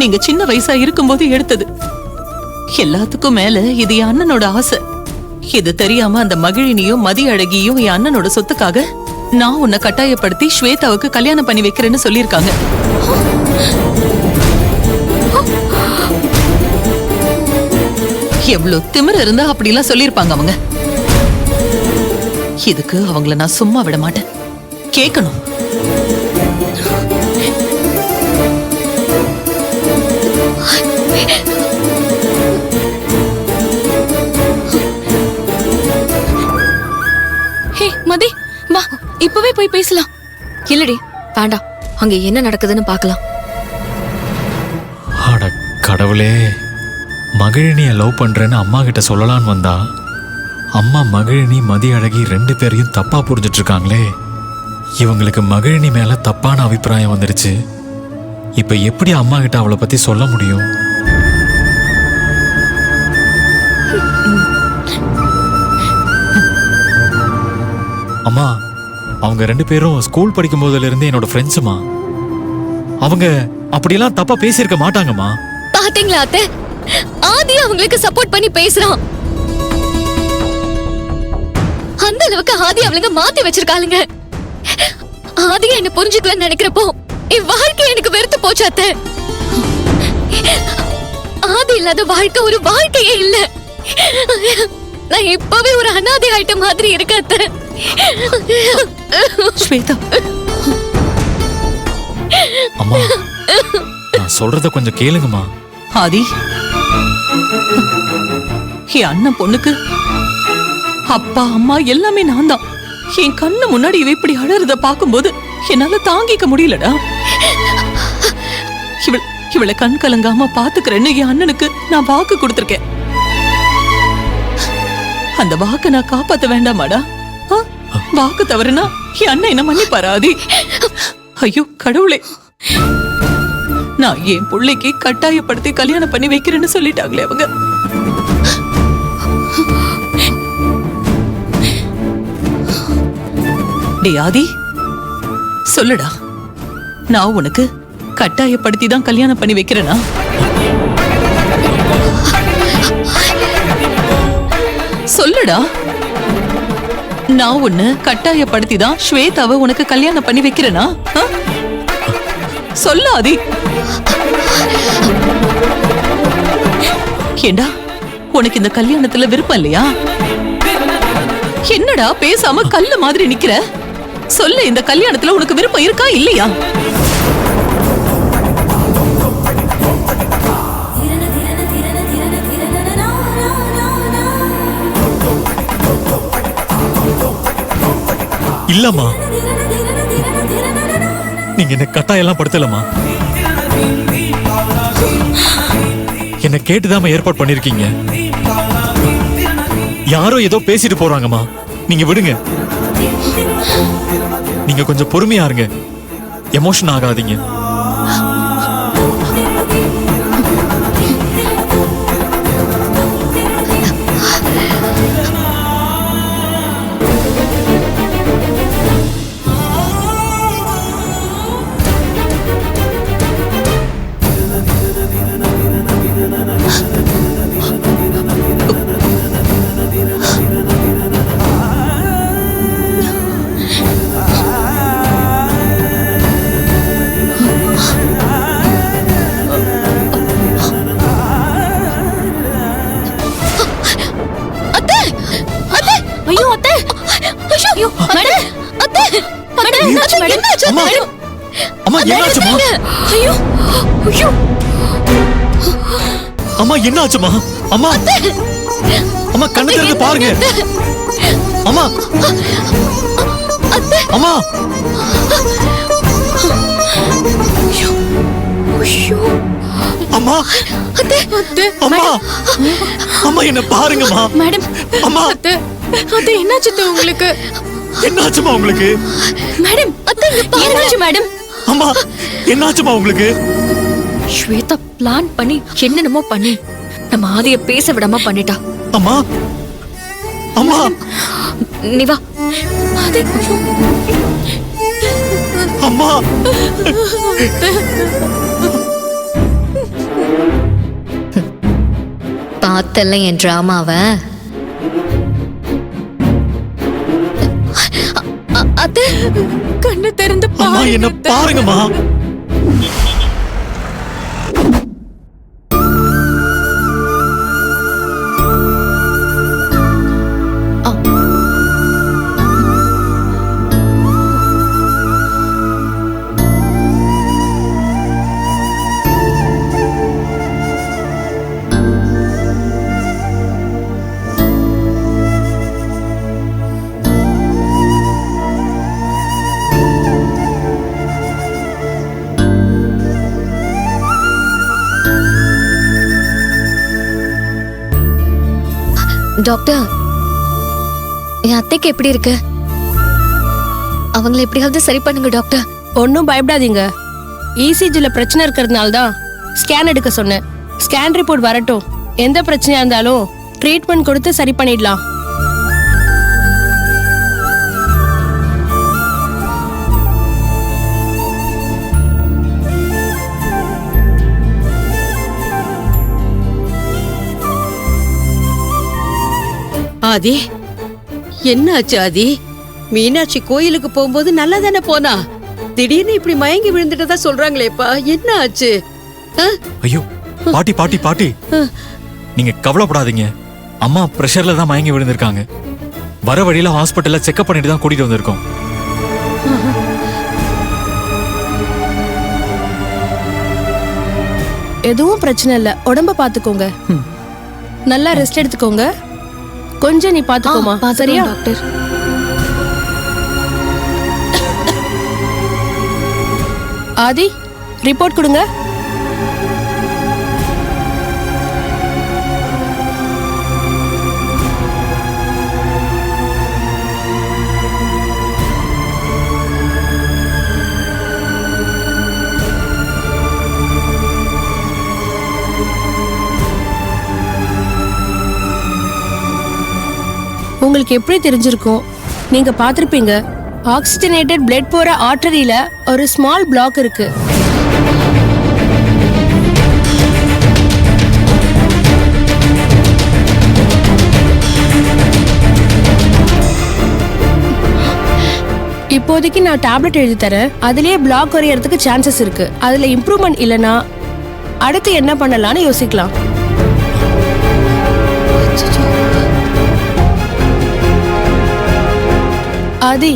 நீங்க சின்ன வயசா இருக்கும்போது எடுத்தது. எல்லாத்துக்கும் மேல இது என் அண்ணனோட ஆசை. இது தெரியாம அந்த மகிழினியும் மதி அழகியும் என் அண்ணனோட சொத்துக்காக நான் உன்னை கட்டாயப்படுத்தி ஸ்வேதாவுக்கு கல்யாணம் பண்ணி வைக்கிறேன்னு சொல்லியிருக்காங்க. எவ்வளவு திமிரு இருந்தா அப்படிலாம் சொல்லியிருப்பாங்க அவங்க. இதுக்கு அவங்கள நான் சும்மா விட மாட்டேன், கேட்கணும். ஹே மதி, வா இப்பவே போய் பேசலாம். இல்லடி வேண்டாம், அங்க என்ன நடக்குதுன்னு பார்க்கலாம். அட கடவுளே, மகிழினிய லவ் பண்றேன்னு அம்மா கிட்ட சொல்லலான்னு வந்தா அம்மா மகிழினி மதி அழகி 2 பேரையும் தப்பா புரிஞ்சிட்டு இருக்காங்களே. இவங்களுக்கு மகிழினி மேல தப்பான அபிப்பிராயம் வந்துருச்சு. இப்ப எப்படி அம்மா கிட்ட அவளை பத்தி சொல்ல முடியும்? அம்மா, அவங்க 2 பேரும் ஸ்கூல் படிக்கும் போதுல இருந்து என்னோட ஃப்ரெண்ட்ஸுமா. அவங்க அப்படியெல்லாம் தப்பா பேசியிருக்க மாட்டாங்கம்மா. பாத்தீங்களா அத்தை, ஆதி அவங்களுக்கு சப்போர்ட் பண்ணி பேசுறான். அந்த அளவுக்கு ஆதி அவளுங்க மாத்தி வச்சிருக்காளுங்க. ஆதி என்ன புரிஞ்சுக்கலன்னு நினைக்கிறப்போ என் வாழ்க்கை எனக்கு வெறுத்து போச்சு அத்தை. ஆதி இல்லாத வாழ்க்கை ஒரு வாழ்க்கையே இல்ல. நான் இப்பவே ஒரு அனாதை ஆயிட்ட மாதிரி இருக்க அத்தை. ஸ்வேதா, அம்மா நான் சொல்றத கொஞ்சம் கேளுங்கம்மா. ஆதி, என் அண்ணன் பொண்ணுக்கு அப்பா அம்மா எல்லாமே நான் தான். என் கண்ணு முன்னாடி இவ இப்படி அழறத பாக்கும்போது என்னால தாங்கிக்க முடியலடா. இவளை கண் கலங்காம பாத்துக்கிறேன்னு என் அண்ணனுக்கு நான் வாக்கு கொடுத்திருக்கேன். அந்த வாக்க நான் காப்பாத்த வேண்டாமாடா? வாக்கு தவறுனா என் அண்ணன் என்ன மன்னிப்பாரா ஆதி? ஐயோ கடவுளே, நான் என் பிள்ளைக்கு கட்டாயப்படுத்தி கல்யாணம் பண்ணி வைக்கிறேன்னு சொல்லிட்டாங்களே அவங்க. டே ஆதி, சொல்லுடா, நான் உனக்கு கட்டாயப்படுத்தி தான் கல்யாணம் பண்ணி வைக்கிறேனா? சொல்லுடா, நான் உன்னை கட்டாயப்படுத்தி தான் ஸ்வேதாவை உனக்கு கல்யாணம் பண்ணி வைக்கிறேனா? சொல்ல ஆதி. ஏண்டா, உனக்கு இந்த கல்யாணத்துல விருப்பம் இல்லையா? என்னடா பேசாம கல்ல மாதிரி நிக்கிற? சொல்ல, இந்த கல்யாணத்துல உனக்கு விருப்பம் இருக்கா இல்லையா? இல்லம்மா, நீங்க என்ன கட்டாயெல்லாம் படுத்தலம்மா. என்ன கேட்டுதாம ஏற்பாடு பண்ணிருக்கீங்க. யாரோ ஏதோ பேசிட்டு போறாங்கம்மா, நீங்க விடுங்க. நீங்க கொஞ்சம் பொறுமையா இருங்க, எமோஷன் ஆகாதீங்க. அம்மா என்னாச்சுமா? அம்மா, அம்மா கண்ணு திறந்து பாருங்க. அம்மா, அம்மா, அம்மா, அம்மா, அம்மா என்ன பாருங்கம்மா. மேடம், அம்மா, அது என்னாச்சு உங்களுக்கு? என்னாச்சுமா உங்களுக்கு? மேடம், என்னாச்சு மேடம்? அம்மா என்னாச்சுமா உங்களுக்கு? ஸ்வேதா பிளான் பண்ணி என்னென்னமோ பண்ணி நம்ம ஆதிய பேச விடாம பண்ணிட்டா. அம்மா, அம்மா, நீ வா. அம்மா, பார்த்தல என் டிராமாவை. அத்தை, கண்ணு திறந்து அம்மா என்ன பாருங்கம்மா. டாக்டர், என் அத்தைக்கு எப்படி இருக்கு? அவங்கள எப்படியாவது சரி பண்ணுங்க டாக்டர். ஒன்றும் பயப்படாதீங்க. இசிஜில பிரச்சனை இருக்கிறதுனால தான் ஸ்கேன் எடுக்க சொன்னேன். ஸ்கேன் ரிப்போர்ட் வரட்டும். எந்த பிரச்சனையா இருந்தாலும் ட்ரீட்மெண்ட் கொடுத்து சரி பண்ணிடலாம். ஆதி, என்ன ஆச்சு ஆதி? மீனாட்சி கோயிலுக்கு போகும்போது நல்லா தானே போனா, திடீர்னு இப்படி மயங்கி விழுந்துட்டதா சொல்றாங்களேப்பா, என்ன ஆச்சு? ஐயோ பாட்டி பாட்டி பாட்டி, நீங்க கவலைப்படாதீங்க. அம்மா பிரஷர்ல தான் மயங்கி விழுந்திருக்காங்க. வர வழியில ஹாஸ்பிட்டல்ல செக்அப் பண்ணிட்டு தான் கூட்டிட்டு வந்திருக்கோம். எதுவும் பிரச்சனை இல்ல. உடம்ப பாத்துக்கோங்க. நல்லா ரெஸ்ட் எடுத்துக்கோங்க. கொஞ்சம் நீ பாத்துக்கோமா, சரியா? டாக்டர், ஆதி, ரிப்போர்ட் கொடுங்க. உங்களுக்கு எப்படி தெரிஞ்சிருக்கும்? நீங்க பார்த்திருப்பீங்க, ஆக்சிஜனேட்டட் பிளட் போற ஆர்டரியில ஒரு ஸ்மால் பிளாக் இருக்கு. இப்போதைக்கு நான் டேப்லெட் எழுதி தரேன். அதுலயே பிளாக் குறையறதுக்கு சான்சஸ் இருக்கு. அதுல இம்ப்ரூவ்மெண்ட் இல்லனா அடுத்து என்ன பண்ணலாம்னு யோசிக்கலாம். ஆதி,